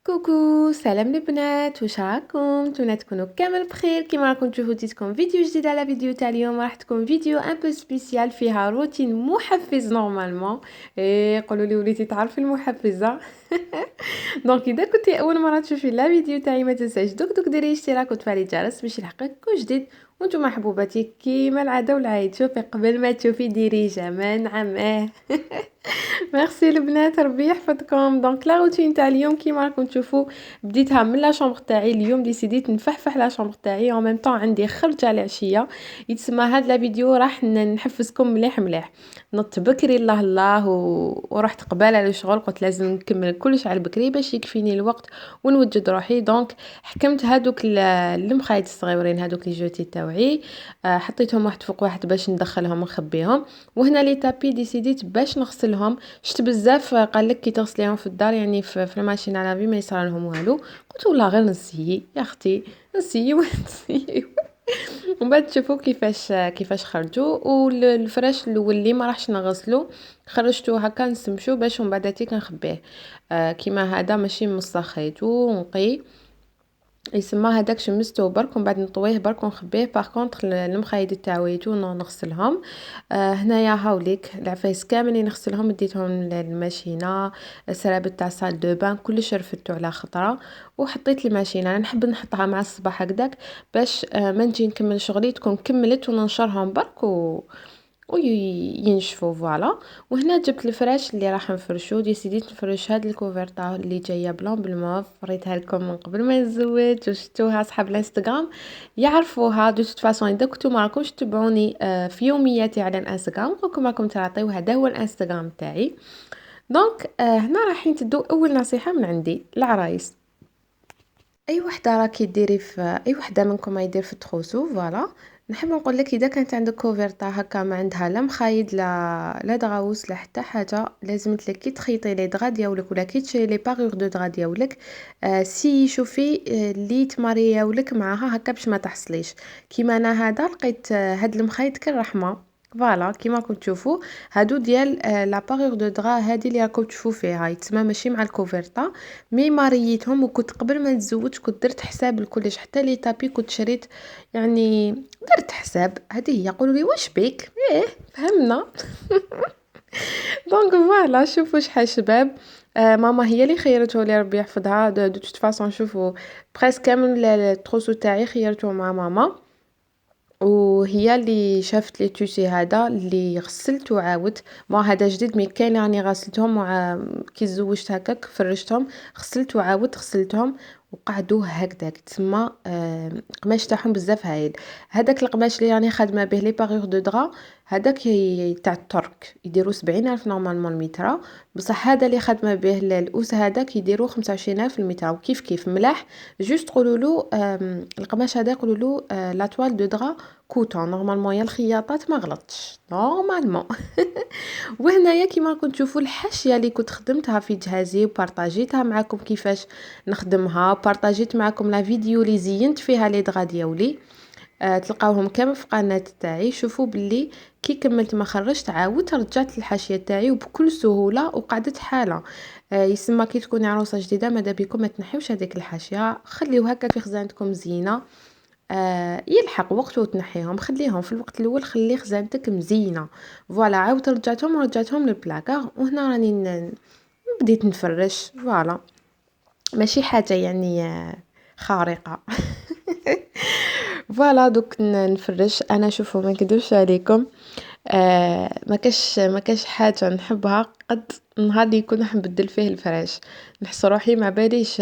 كوكو، سلام البنات، واش راكم؟ نتمنى تكونوا كامل بخير. كيما راكم تشوفوا جيتكم فيديو جديد. على فيديو تاع اليوم راح تكون فيديو ان بو سبيسيال فيها روتين محفز نورمالمون. قولوا لي وليتي تعرفي المحفزه؟ دونك اذا كنتي اول مره تشوفي لا فيديو تاعي ما تنساش دوك ديري اشتراك وتفعلي الجرس باش يلحقك كل جديد. وانتم محبوباتي كيما العاده والعايد، شوفي قبل ما تشوفي ديري جمال نعم. ميرسي البنات، ربي يحفظكم. دونك لا روتين تاع اليوم كيما راكم تشوفوا بديتها من لا شومبر تاعي. اليوم ديسيديت نفحفح لا شومبر تاعي او ميم طون عندي خرجه العشيه. يتسمى هاد لا فيديو راح نحفزكم مليح مليح. نط بكري الله الله ورحت قبالة للشغل، قلت لازم نكمل كلش على بكري باش يكفيني الوقت ونوجد روحي. دونك حكمت هادوك المخايط الصغيورين، هادوك لي جوتي تاوعي، حطيتهم واحد فوق واحد باش ندخلهم ونخبيهم. وهنا لي تابي ديسيديت باش نغسلهم. شفت بزاف قال لك كي تغسليهم في الدار يعني في الماشين على لافي ما يصرى لهم والو. قلت والله غير نسيي يا اختي، نسيي ونسيي. ومن بعد تشوفوا كيفاش خرجوا. والفراش الاول اللي ما راحش نغسلو خرجته هكا نسمشو باش ومن بعد نخبيه. كيما هذا ماشي مسخيتو ونقي. يسمى هذاك شمستو برك ومن بعد نطويه برك ونخبيه. باغ كونطخ المخايد تاعويتو نغسلهم. هنايا هاوليك العفايس كاملين نغسلهم، ديتهم للماشينه. السرابت تاع صال دو بان كلش رفدتو على خطره وحطيت الماشينه. انا نحب نحطها مع الصباح هكذاك باش ما نجي نكمل شغلي تكون كملت وننشرهم برك وينشفوا فوالا. وهنا جبت الفراش اللي راح نفرشو. ديسيديت نفرش هاد الكوفرتا اللي جايه بلون بالموف، وريتها لكم من قبل ما نزوج وشفتوها اصحاب الانستغرام يعرفوها. دو توت فاصون اذا كنتو ما راكمش تتبعوني في يومياتي على الانستغرام راكم تعطيو هذا هو الانستغرام تاعي. دونك هنا رايحين تدو اول نصيحه من عندي العرايس. اي وحده راكي ديري في اي وحده منكم يدير في تخوسو فوالا. نحب نقول لك اذا كانت عندك كوفرتا هكا ما عندها لا مخايد لا دغاوس لا حتى حاجه، لازم لك كي تخيطي لي دغا ديالك ولا كي تشري لي باغور دو دغا ديالك. سي شوفي اللي تمارياولك معاها هكا باش ما تحصليش. كيما انا هذا لقيت هاد المخايد كالرحمه فوالا كيما راكم تشوفوا. هادو ديال لا باغور دو دغا هادي اللي راكم تشوفوا فيها يتسمى ماشي مع الكوفرتا. مي ماريتهم وكنت قبل ما نتزوج كنت درت حساب لكلش حتى لي تابي كنت شريت يعني درت حساب. هذه هي قولوا لي واش بيك فهمنا. دونك فوالا شوفوا شحال شباب. ماما هي اللي خيرته لي ربي يحفظها. دو توت فاصون شوفوا بريسك كامل التروسو تاعي خيرته مع ماما، وهي اللي شافت لي تيسي هذا اللي غسلت وعاودت. ما هذا جديد مي كاين راني غسلتهم كي زوجت هكاك فرشتهم غسلت وعاودت غسلتهم وقعدوا هكذاك تسمى قماش تاعهم بزاف هايل. هذاك القماش اللي راني خادمه به لي باغور دو دغا هذاك تاع الترك يديروا 70,000 نورمالمون المتر. بصح هذا اللي خادمه به الاوس هذاك يديروا 25,000 المتر. وكيف كيف ملاح جوست قولوا له القماش هذا يقولوا له لا توال دو دغا كوتون نورمالمون يا الخياطات ما غلطش نورمالمون. وهنايا كيما راكم تشوفوا الحاشيه اللي كنت خدمتها في جهازي وبارطاجيتها معكم كيفاش نخدمها. بارطاجيت معكم لا فيديو اللي زينت فيها لي دغا ديالي. تلقاوهم كامل في قناه تاعي. شوفوا باللي كي كملت ما خرجت عاودت رجعت الحاشيه تاعي وبكل سهوله وقعدت حاله. يسمى كي تكوني عروسه جديده ماذا بكم ما تنحيوش هذيك الحاشيه، خليو هكا في خزانتكم زينه. يلحق وقت وتنحيهم، خليهم في الوقت الاول خلي خزانتك مزينه فوالا. عاودت رجعتهم للبلاكار. وهنا راني بديت نفرش فوالا. ماشي حاجه يعني خارقه. فوالا دوك نفرش انا. شوفوا ما نكذبش عليكم، ما كاش حاجه نحبها قد نهار اللي يكون نحب نبدل فيه الفراش. نحس روحي ما باليش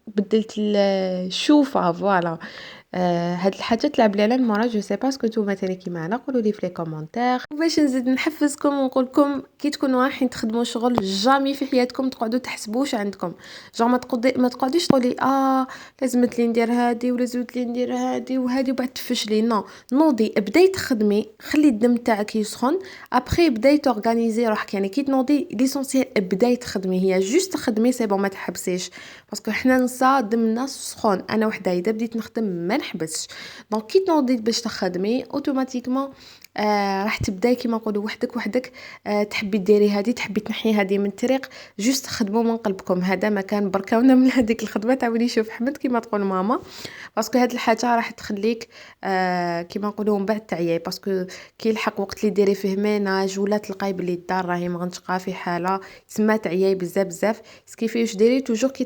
بدلت الشوفه فوالا. هاد الحاجات تلعب لي على المورا. جو سي باسكو نتوما تاني كيما انا قولوا لي في لي كومونتير. باش نزيد نحفزكم ونقول لكم كي تكونوا رايحين تخدموا شغل جامي في حياتكم تقعدوا تحسبوش عندكم. جا ما تقعديش تقولي لازمت لي ندير هادي ولازمت لي ندير هادي وهادي وبعد تفشلي. نوضي بداي تخدمي، خلي الدم تاعك يسخن ابري بداي تورغانيزي روحك. يعني كي تنوضي ليسونسيال بداي تخدمي، هي جوست تخدمي سي بون ما تحبسيش. باسكو حنا نسا دمنا سخون. انا وحده اذا بديت نخدم ما نحبسش. دونك كي تنوضي باش تخدمي اوتوماتيكمون راح تبداي كيما نقولوا وحدك تحبي ديري هذه تحبي تنحي هذه من الطريق. جوست خدموا من قلبكم، هذا ما كان بركاونا من هذيك الخدمه تعاودي شوف حمد كيما تقول ماما. باسكو هاد الحاجه راح تخليك كيما نقولوا من بعد تعياي، باسكو كي يلحق وقت اللي ديري فيه ميناج ولا تلقاي بلي الدار راهي مغنشقه في حاله تسمى تعياي بزاف بزاف. سكيفي واش ديري توجور كي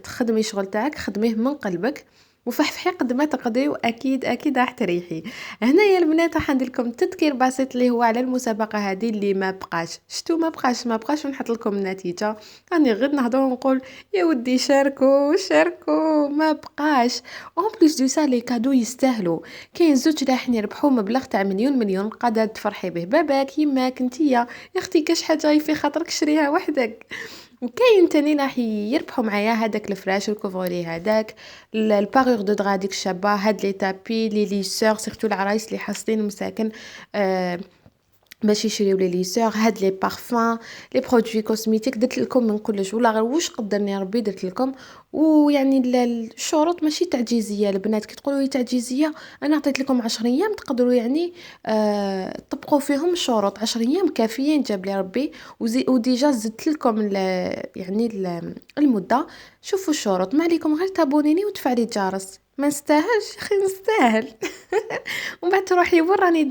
تخدمي شغل تاعك خدميه من قلبك وفحفحي قد ما تقدري، واكيد اكيد راح تريحي. هنايا البنات راح ندير لكم تذكير بسيط اللي هو على المسابقه هذه اللي ما بقاش. شتو ما بقاش ونحط لكم النتيجه. راني غير نهضر ونقول يا ودي شاركوا ما بقاش. اون بليس دو سا لي كادو يستاهلوا. كاين زوج راح يربحوا مبلغ تاع مليون قادره تفرحي به باباك يماك نتيا يا اختي. كاش حاجه في خاطرك شريها وحدك. وكاين تاني راح يربحوا معايا هذاك الفراش الكوفري هذاك البارور دو دغا ديك الشابه هاد لي تابي لي ليسور سيرتو العرايس اللي حاصلين مساكن باش يشريو لي ليسور هاد لي بارفان لي برودوي كوزميتيك. درت لكم من كلش ولا غير واش قدرني ربي درت لكم. ويعني الشروط ماشي تعجيزيه البنات. كي تقولوا لي تعجيزيه انا عطيت لكم 10 ايام تقدروا يعني تطبقوا فيهم الشروط. 10 ايام كافيين جاب لي ربي. وديجا زدت لكم يعني المده. شوفوا الشروط ما عليكم غير تابونيني وتفعلي الجرس. ما نستاهلش اخي نستاهل. ومن بعد تروحي وين راني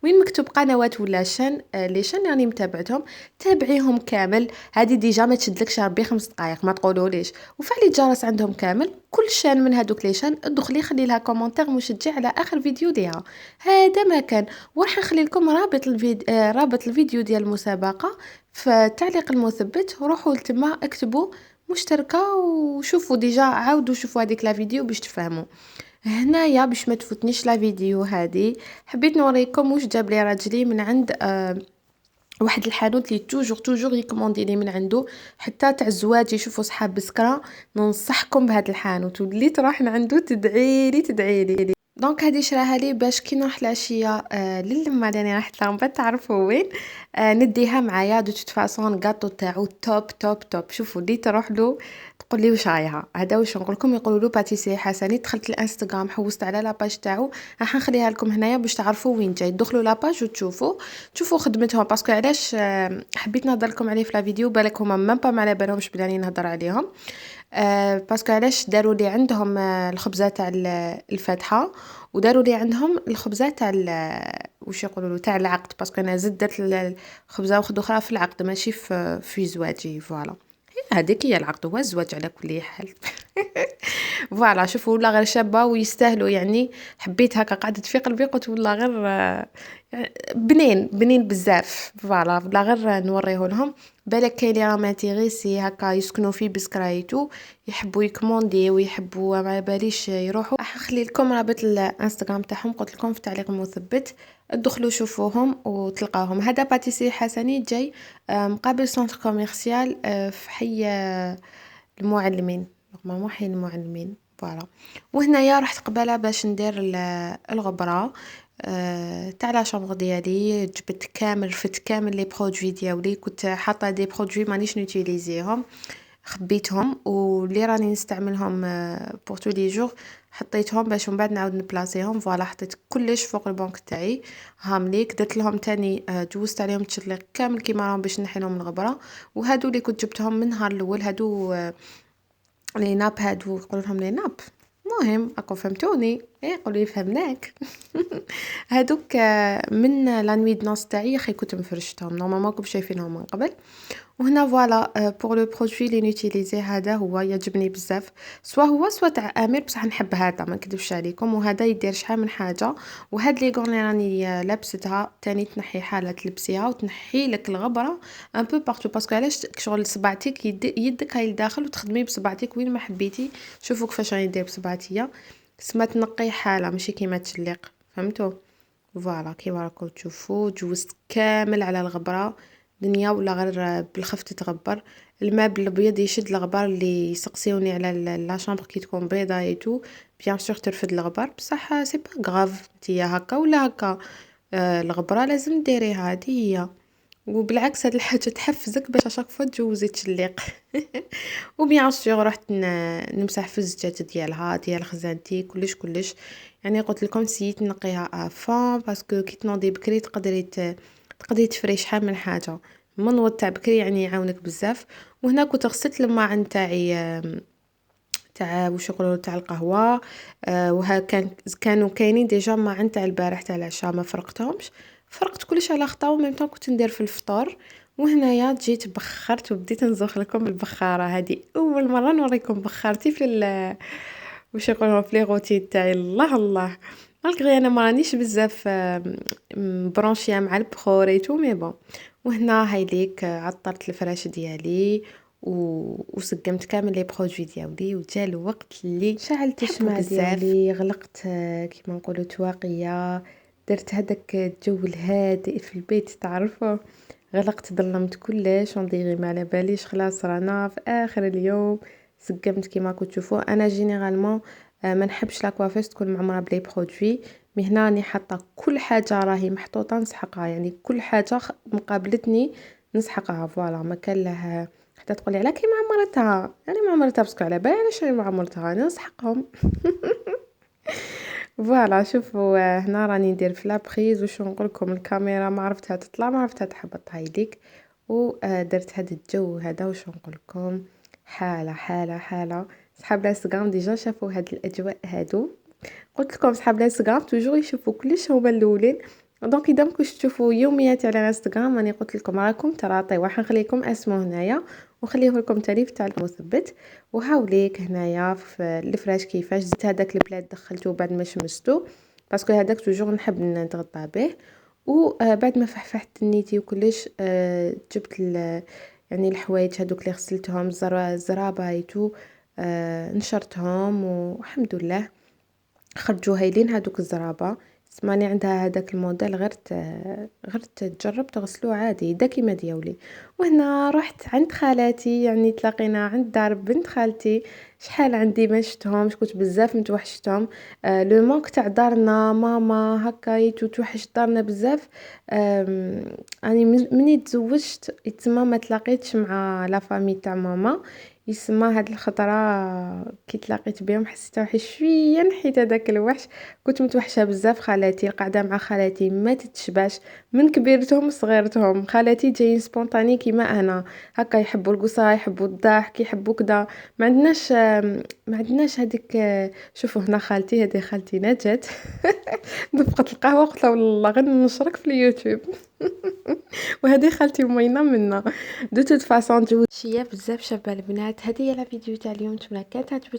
وين مكتوب قنوات ولا شان لي شان راني متابعتهم تابعيهم كامل. هذه ديجا ما تشدلكش ربي 5 دقائق ما تقولوليش. وفعلي الجرس عندهم كامل كل شان من هذوك لي شان ادخلي خلي لها كومونتير مشجع على اخر فيديو ديالها. هذا ما كان. وراح نخلي لكم رابط الفيديو ديال المسابقه في التعليق المثبت. روحوا لتما اكتبوا مشتركه وشوفوا ديجا عاودوا شوفوا هذيك لا فيديو باش تفهموا. هنايا باش ما تفوتنيش لا فيديو هذه حبيت نوريكم واش جاب لي راجلي من عند واحد الحانوت اللي توجور يكوموندي لي من عنده حتى تاع الزواج. يشوفوا صحاب بسكره ننصحكم بهذا الحانوت واللي تروح عنده تدعيلي. دونك هذه شراها لي باش كي نروح العشيه للما اللي راح لهم تعرفوا وين نديها معايا. دو توت فاصون غاطو تاعو توب. شوفوا اللي تروح له تقول لي واش رايها. هذا واش نقول لكم يقولوا له باتيسي حسني. دخلت الانستغرام حوست على لاباج تاعو راح نخليها لكم هنايا باش تعرفوا وين جاي. دخلوا لاباج وتشوفوا خدمتهم. باسكو علاش حبيت نهضر لكم عليه في لا فيديو بالك هما ميم با ما على بالهمش بلاني نهضر عليهم. باسكو علاش داروا لي عندهم الخبزه تاع الفاتحه وداروا لي عندهم الخبزه تاع واش يقولوا له تاع العقد. باسكو انا زدت الخبزه واحده اخرى في العقد ماشي في زواجي. فوالا هذيك هي العقد هو الزواج على كل حال. فوالا شوفوا ولا غير شابه ويستاهلوا يعني. حبيت هكا قعدت في قلبي قلت والله غير بنين بزاف. فوالا بلا غير نوريه لهم. بالك كاين لي راماتيغيسي هكا يسكنوا في بسكرايتو يحبوا يكوموندي ويحبوا ما باليش يروحوا. راح نخلي لكم رابط الانستغرام تاعهم قلت لكم في التعليق المثبت. ادخلوا شوفوهم وتلقاوهم. هذا باتيسي حسني جاي مقابل سونتر كوميرسيال في حي المعلمين. نورمالمون حي المعلمين. فوالا وهنايا رحت قبالة باش ندير الغبره تاع لا شامبر ديالي. جبت كامل فت كامل لي برودوي ديالي. كنت حاطه دي برودوي مانيش نوتيليزيهم خبيتهم واللي راني نستعملهم بور تو لي جور حطيتهم باش من بعد نعاود نبلاصيهم. فوالا حطيت كلش فوق البنك تاعي هامليك. درت لهم تاني جوزت عليهم تشليق كامل كيما راهم باش نحي لهم الغبره. وهادو اللي كنت جبتهم من نهار الاول هادو لي ناب هادو يقولوا لهم لي ناب. مهم اكو فهمتوني قولوا لي فهمناك. هادوك من لا نوي دناس تاعي اخي كنت مفرشتهم نورمالمون كنتو شايفينهم من قبل. وهنا فوالا بور لو برودوي لي نوتيليزي هذا هو يعجبني بزاف. سوا تاع امير بصح نحب هذا ما نكذبش عليكم. وهذا يدير شحال من حاجه. وهاد لي غون راني لابستها تاني تنحي حاله تلبسيها وتنحي لك الغبره ان بو بارتو. باسكو علاش شغل صبعتك يدك هاي لداخل وتخدمي بصبعتك وين ما حبيتي. شوفوا كيفاش راني ندير بصبعتيا سما تنقي حاله ماشي كيما تشليق فهمتوا. فوالا كيما راكم تشوفوا جوزت كامل على الغبره دنيا ولا غير بالخف تتغبر. الماء الابيض يشد الغبار اللي يسقسيوني على لا شامبر كي تكون بيضه ايتو بيان سور ترفد الغبار بصح سي با غراف نتيا هكا ولا هكا الغبره لازم ديريها هذه هي. وبالعكس هاد الحاجه تحفزك باش اشاك فوا تجوزي تشليق. وبيان سور رحت نمسح في الزجاجه ديالها ديال خزانتي كلش. يعني قلت لكم سيت نقيها افون باسكو كي تنوضي بكري تقدري تفري شحال من حاجه. من تاع بكري يعني يعاونك بزاف. وهنا كنت غسلت الماعن تاعي تاع واش يقولوا تاع القهوه. وها كانوا كاينين ديجا ماعن تاع البارح تاع العشاء ما فرقتهمش. فرقت كلش على خطا وميم طون كنت ندير في الفطور. وهنايا جيت بخرت وبديت نزوخ لكم البخاره هذه اول مره نوريكم بخارتي في واش يقولوا في لي روتين تاعي. الله الله مالغري انا ما رانيش بزاف برونشيه مع البخوريتو مي بون. وهنا هاي ليك عطرت الفراش ديالي وسقمت كامل لي برودوي ديالي وجا الوقت اللي شعلت الشمعة ديالي غلقت كيما نقولوا تواقيه. درت هذاك الجو الهادئ في البيت تعرفوا. غلقت ظلمت كلش ونديري ما على باليش خلاص رانا في اخر اليوم. سقمت كيما كنتوا تشوفوا انا جينيرالمون ما نحبش لا كوافيس تكون معمره بلي برودوي. مي هنا راني حاطه كل حاجه راهي محطوطه نسحقها يعني كل حاجه مقابلتني نسحقها فوالا ما كان له حتى تقولي على كي معمرتها يعني معمرتها باسكو على بالي علاش راني معمرتها انا نسحقهم. فوالا شوفوا هنا راني ندير في لابريز واش نقول لكم الكاميرا ما عرفتها تطلع ما عرفتها تحبط هايديك. ودرت هذا الجو هذا واش نقول لكم حاله صحاب الانستغرام ديجا شافوا هاد الاجواء هادو. قلت لكم صحاب الانستغرام توجور يشوفوا كلش هما الاولين. دونك اذا مكنتوش تشوفوا يومياتي على الانستغرام راني قلت لكم راكم تراطيو راح نخليكم اسمه هنايا ونخليه لكم تاريف تاع المثبت. وهاوليك هنايا في الفراش كيفاش زدت هذاك البلاد دخلته بعد ما شمستو باسكو هذاك توجور نحب نتغطى به. وبعد ما فحفحت نيتي وكلش جبت يعني الحوايج هذوك اللي غسلتهم الزرابايتو نشرتهم والحمد لله خرجوا هايلين هذوك الزرابه. سماني عندها هذاك الموديل غير تجرب تغسلوه عادي دا كيما دياولي. وهنا رحت عند خالاتي يعني تلاقينا عند دار بنت خالتي. شحال عندي ما شفتهم كنت بزاف متوحشتهم. لو مونك تاع دارنا ماما هكا توحش دارنا بزاف. اني مني تزوجت يتما ما تلاقيتش مع لا فامي تاع ماما. يسمى هاد الخطره كي تلاقيت بهم حسيت روحي شويه نحيت هذاك الوحش. كنت متوحشه بزاف خالاتي القعده مع خالاتي ما تتشباش من كبيرتهم صغيرتهم. خالاتي جايين سبونطاني كيما انا هكا يحبوا القصه يحبوا الضحك يحبوا كذا. ما عندناش هذيك. شوفوا هنا خالتي هذه خالتي نجات. دفقت القهوه قلت لها والله غير نشرك في اليوتيوب. وهذه خالتي مينا منا دو توت فاصون جو شيه بزاف شابه البنات. هذه هي الفيديو تاع اليوم. نتمنى كانت عجبتكم